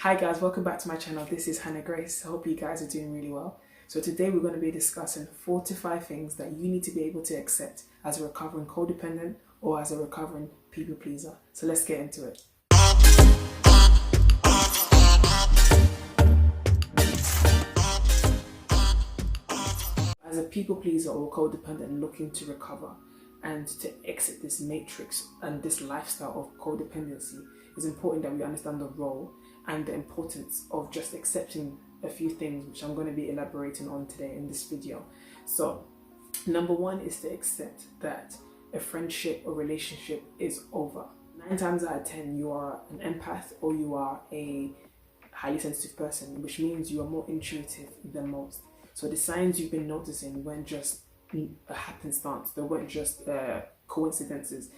Hi guys, welcome back to my channel. This is Hannah Grace. I hope you guys are doing really well. So today we're going to be discussing 4 to 5 things that you need to be able to accept as a recovering codependent or as a recovering people pleaser. So let's get into it. As a people pleaser or codependent looking to recover and to exit this matrix and this lifestyle of codependency, it's important that we understand the role and the importance of just accepting a few things, which I'm going to be elaborating on today in this video. So number one is to accept that a friendship or relationship is over. 9 times out of 10 you are an empath or you are a highly sensitive person, which means you are more intuitive than most. So the signs you've been noticing weren't just a happenstance, they weren't just coincidences.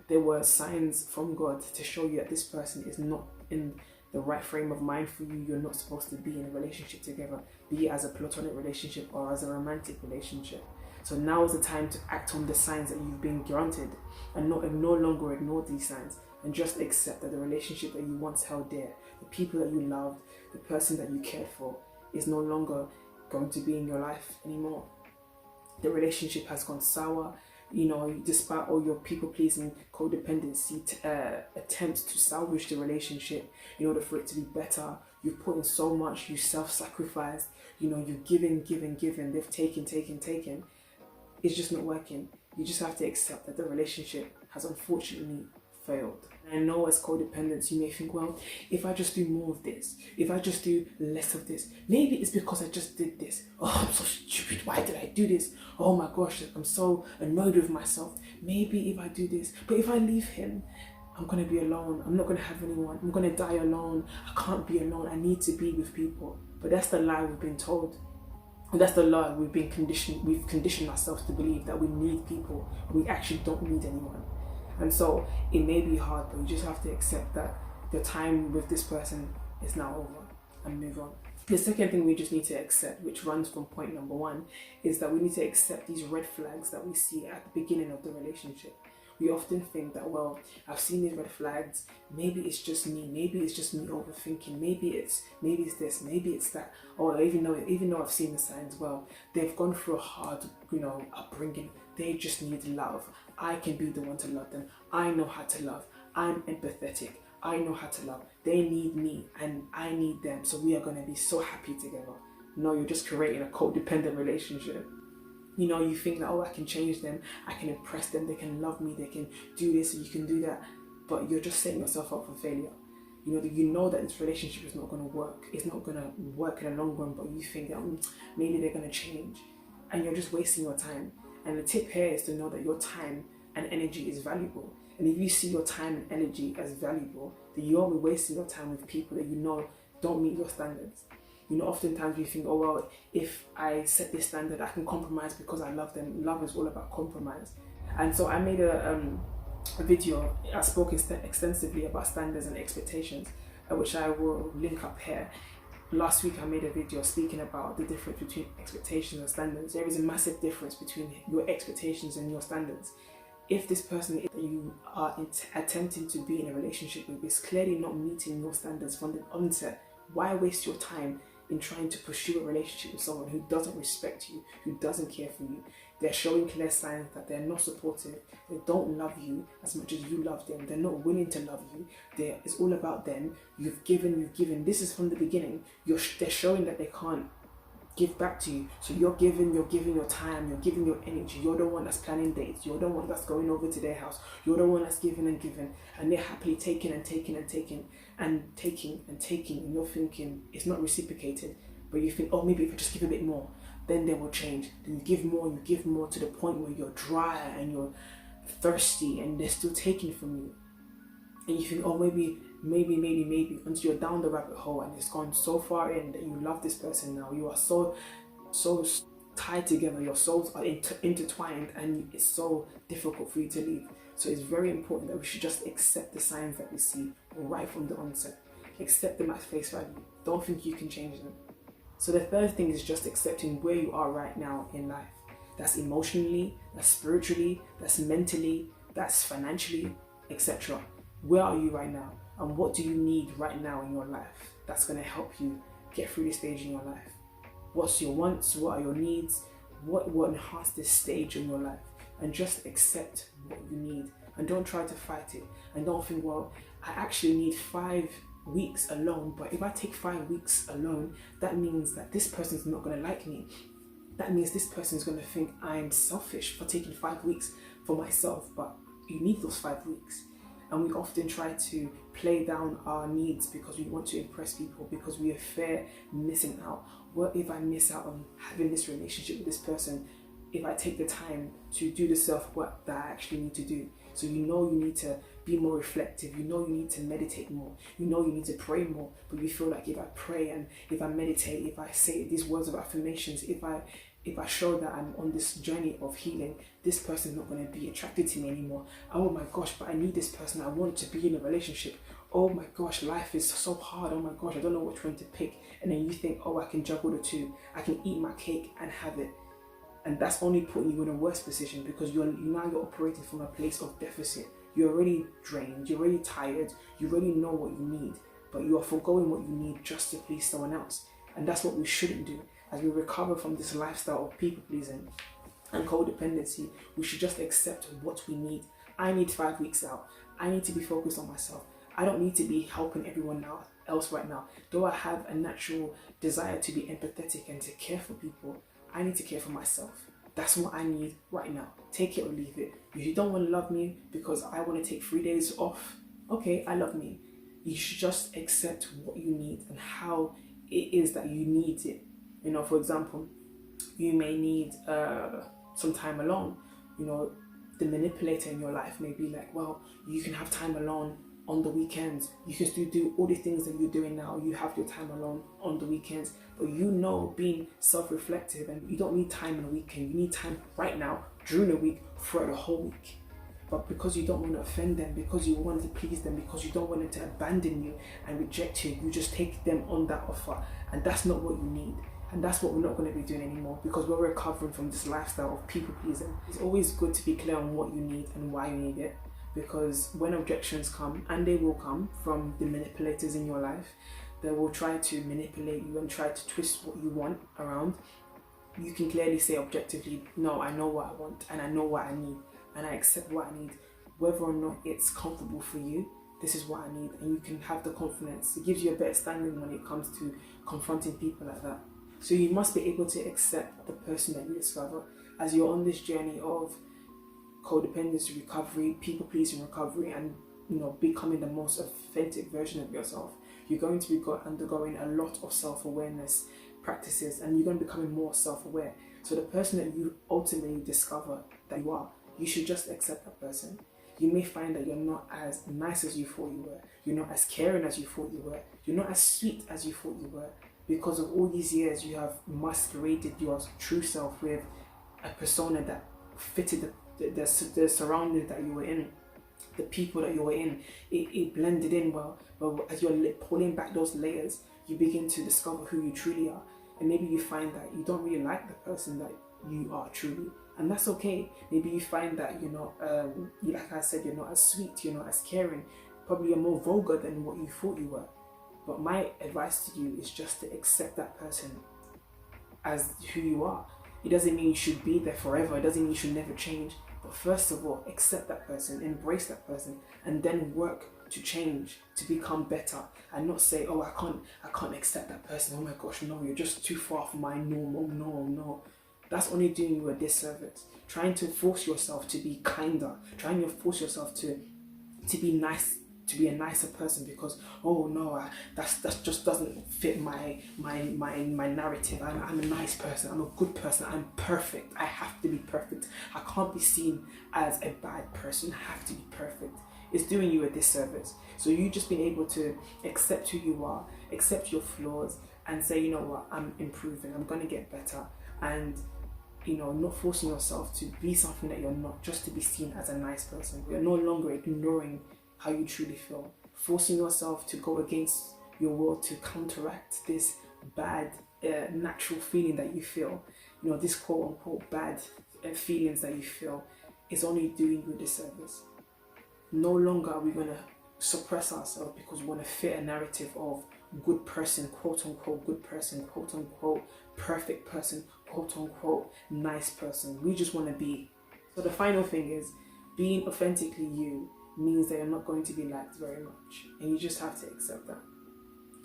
There were signs from God to show you that this person is not in the right frame of mind for you. You're not supposed to be in a relationship together, be it as a platonic relationship or as a romantic relationship. So now is the time to act on the signs that you've been granted and no longer ignore these signs and just accept that the relationship that you once held dear, the people that you loved, the person that you cared for is no longer going to be in your life anymore. The relationship has gone sour. You know, despite all your people-pleasing codependency attempts to salvage the relationship in order for it to be better, you've put in so much, you self-sacrificed, you know, you've given, they've taken. It's just not working. You just have to accept that the relationship has unfortunately failed. And I know as codependents, you may think, well, if I just do more of this, if I just do less of this, maybe it's because I just did this. Oh, I'm so stupid. Why did I do this? Oh my gosh, I'm so annoyed with myself. Maybe if I do this, but if I leave him, I'm going to be alone. I'm not going to have anyone. I'm going to die alone. I can't be alone. I need to be with people. But that's the lie we've been told. And that's the lie we've conditioned ourselves to believe, that we need people. We actually don't need anyone. And so it may be hard, but you just have to accept that the time with this person is now over and move on. The second thing we just need to accept, which runs from point number 1, is that we need to accept these red flags that we see at the beginning of the relationship. We often think that, well, I've seen these red flags, maybe it's just me overthinking, maybe it's this, maybe it's that, or even though I've seen the signs, well, they've gone through a hard, upbringing, they just need love. I can be the one to love them. I know how to love. I'm empathetic. I know how to love. They need me and I need them, so we are going to be so happy together. No, you're just creating a codependent relationship. You know, you think that, oh, I can change them, I can impress them, they can love me, they can do this, you can do that, but you're just setting yourself up for failure. You know that this relationship is not going to work. It's not going to work in the long run, but you think that maybe they're going to change, and you're just wasting your time. And the tip here is to know that your time and energy is valuable. And if you see your time and energy as valuable, then you won't be wasting your time with people that you know don't meet your standards. Oftentimes we think, oh, well, if I set this standard, I can compromise because I love them. Love is all about compromise. And so I made a video, I spoke extensively about standards and expectations, which I will link up here. Last week I made a video speaking about the difference between expectations and standards. There is a massive difference between your expectations and your standards. If this person that you are attempting to be in a relationship with is clearly not meeting your standards from the onset, why waste your time in trying to pursue a relationship with someone who doesn't respect you, who doesn't care for you? They're showing clear signs that they're not supportive, they don't love you as much as you love them, they're not willing to love you, it's all about them. You've given, this is from the beginning. They're showing that they can't give back to you, so you're giving your time, you're giving your energy, you're the one that's planning dates, you're the one that's going over to their house, you're the one that's giving, and they're happily taking, and you're thinking it's not reciprocated, but you think, oh, maybe if I just give a bit more, then they will change. Then you give more to the point where you're dry and you're thirsty and they're still taking from you, and you think, oh, maybe, until you're down the rabbit hole and it's gone so far in that you love this person now. You are so tied together, your souls are intertwined, and it's so difficult for you to leave. So it's very important that we should just accept the signs that we see right from the onset. Accept them at face value. Don't think you can change them. So the third thing is just accepting where you are right now in life. That's emotionally, that's spiritually, that's mentally, that's financially, etc. Where are you right now? And what do you need right now in your life that's going to help you get through this stage in your life? What's your wants? What are your needs? What will enhance this stage in your life? And just accept what you need. And don't try to fight it. And don't think, well, I actually need 5 weeks alone. But if I take 5 weeks alone, that means that this person's not going to like me. That means this person's going to think I'm selfish for taking 5 weeks for myself. But you need those 5 weeks. And we often try to play down our needs because we want to impress people, because we fear missing out. What if I miss out on having this relationship with this person if I take the time to do the self-work that I actually need to do? So you need to be more reflective, you need to meditate more, you need to pray more, but you feel like if I pray and if I meditate, if I say these words of affirmations, if I show that I'm on this journey of healing, this person's not going to be attracted to me anymore. Oh my gosh, but I need this person. I want to be in a relationship. Oh my gosh, life is so hard. Oh my gosh, I don't know which one to pick. And then you think, oh, I can juggle the two. I can eat my cake and have it. And that's only putting you in a worse position, because you're operating from a place of deficit. You're already drained. You're already tired. You already know what you need, but you are forgoing what you need just to please someone else. And that's what we shouldn't do. As we recover from this lifestyle of people pleasing and codependency, we should just accept what we need. I need 5 weeks out. I need to be focused on myself. I don't need to be helping everyone else right now. Though I have a natural desire to be empathetic and to care for people, I need to care for myself. That's what I need right now. Take it or leave it. If you don't want to love me because I want to take 3 days off, okay, I love me. You should just accept what you need and how it is that you need it. For example, you may need some time alone. The manipulator in your life may be like, well, you can have time alone on the weekends. You can still do all the things that you're doing now. You have your time alone on the weekends. But being self-reflective, and you don't need time on the weekend. You need time right now, during the week, throughout the whole week. But because you don't want to offend them, because you want to please them, because you don't want them to abandon you and reject you, you just take them on that offer. And that's not what you need. And that's what we're not going to be doing anymore, because we're recovering from this lifestyle of people pleasing. It's always good to be clear on what you need and why you need it, because when objections come, and they will come from the manipulators in your life, they will try to manipulate you and try to twist what you want around. You can clearly say objectively, no, I know what I want and I know what I need and I accept what I need. Whether or not it's comfortable for you, this is what I need, and you can have the confidence. It gives you a better standing when it comes to confronting people like that. So you must be able to accept the person that you discover as you're on this journey of codependency recovery, people pleasing recovery, and becoming the most authentic version of yourself. You're going to be undergoing a lot of self-awareness practices, and you're going to be becoming more self-aware. So the person that you ultimately discover that you are, you should just accept that person. You may find that you're not as nice as you thought you were. You're not as caring as you thought you were. You're not as sweet as you thought you were. Because of all these years, you have masqueraded your true self with a persona that fitted the surroundings that you were in, the people that you were in. It blended in well. But as you're pulling back those layers, you begin to discover who you truly are. And maybe you find that you don't really like the person that you are truly. And that's okay. Maybe you find that you're not, like I said, you're not as sweet, you're not as caring. Probably you're more vulgar than what you thought you were. But my advice to you is just to accept that person as who you are. It doesn't mean you should be there forever. It doesn't mean you should never change. But first of all, accept that person, embrace that person, and then work to change, to become better, and not say, oh, I can't accept that person. Oh my gosh, no, you're just too far from my norm. Oh no. That's only doing you a disservice. Trying to force yourself to be kinder, trying to force yourself to be nice, to be a nicer person, because oh no, that just doesn't fit my narrative. I'm a nice person, I'm a good person, I'm perfect, I have to be perfect, I can't be seen as a bad person, I have to be perfect. It's doing you a disservice. So you just being able to accept who you are, accept your flaws, and say, you know what, I'm improving, I'm gonna get better, and not forcing yourself to be something that you're not, just to be seen as a nice person. You're no longer ignoring how you truly feel, forcing yourself to go against your will to counteract this bad natural feeling that you feel. This quote unquote bad feelings that you feel is only doing you a disservice. No longer are we gonna suppress ourselves because we want to fit a narrative of good person, quote unquote good person, quote unquote perfect person, quote unquote nice person. We just want to be. So the final thing is, being authentically you means that you're not going to be liked very much, and you just have to accept that.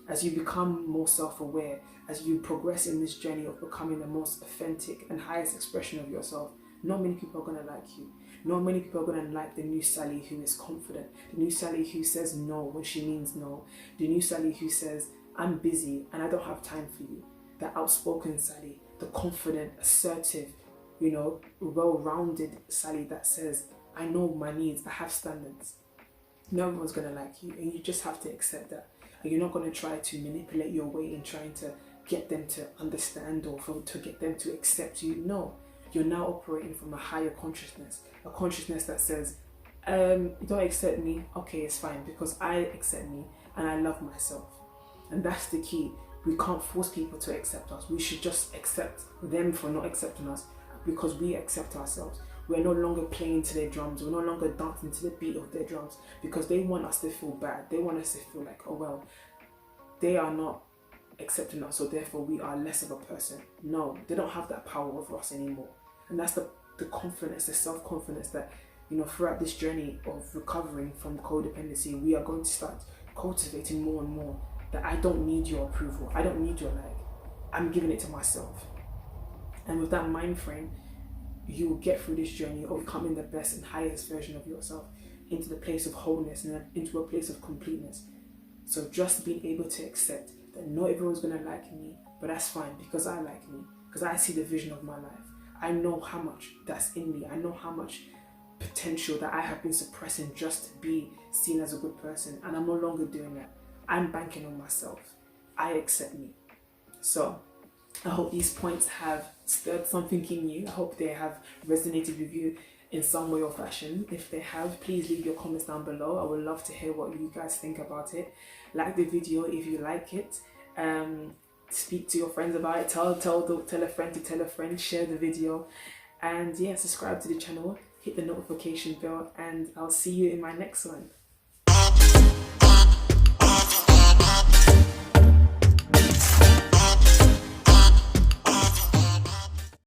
As you become more self-aware, as you progress in this journey of becoming the most authentic and highest expression of yourself, not many people are going to like you. Not many people are going to like the new Sally who is confident, the new Sally who says no when she means no, the new Sally who says, I'm busy and I don't have time for you, the outspoken Sally, the confident, assertive, well-rounded Sally that says, I know my needs, I have standards. No one's going to like you, and you just have to accept that. And you're not going to try to manipulate your way in trying to get them to understand or to get them to accept you. No, you're now operating from a higher consciousness, a consciousness that says, you don't accept me, okay, it's fine, because I accept me and I love myself. And that's the key. We can't force people to accept us. We should just accept them for not accepting us, because we accept ourselves. We're no longer playing to their drums. We're no longer dancing to the beat of their drums, because they want us to feel bad. They want us to feel like, oh well, they are not accepting us, so therefore we are less of a person. No, they don't have that power over us anymore. And that's the confidence, the self-confidence that, throughout this journey of recovering from codependency, we are going to start cultivating more and more, that I don't need your approval. I don't need your like. I'm giving it to myself. And with that mind frame, you will get through this journey of becoming the best and highest version of yourself, into the place of wholeness and into a place of completeness. So just being able to accept that not everyone's going to like me, but that's fine, because I like me, because I see the vision of my life. I know how much that's in me. I know how much potential that I have been suppressing just to be seen as a good person, and I'm no longer doing that. I'm banking on myself. I accept me. So I hope these points have stirred something in you. I hope they have resonated with you in some way or fashion. If they have, please leave your comments down below. I would love to hear what you guys think about it. Like the video if you like it. Speak to your friends about it. Tell a friend to tell a friend. Share the video. And yeah, subscribe to the channel. Hit the notification bell. And I'll see you in my next one.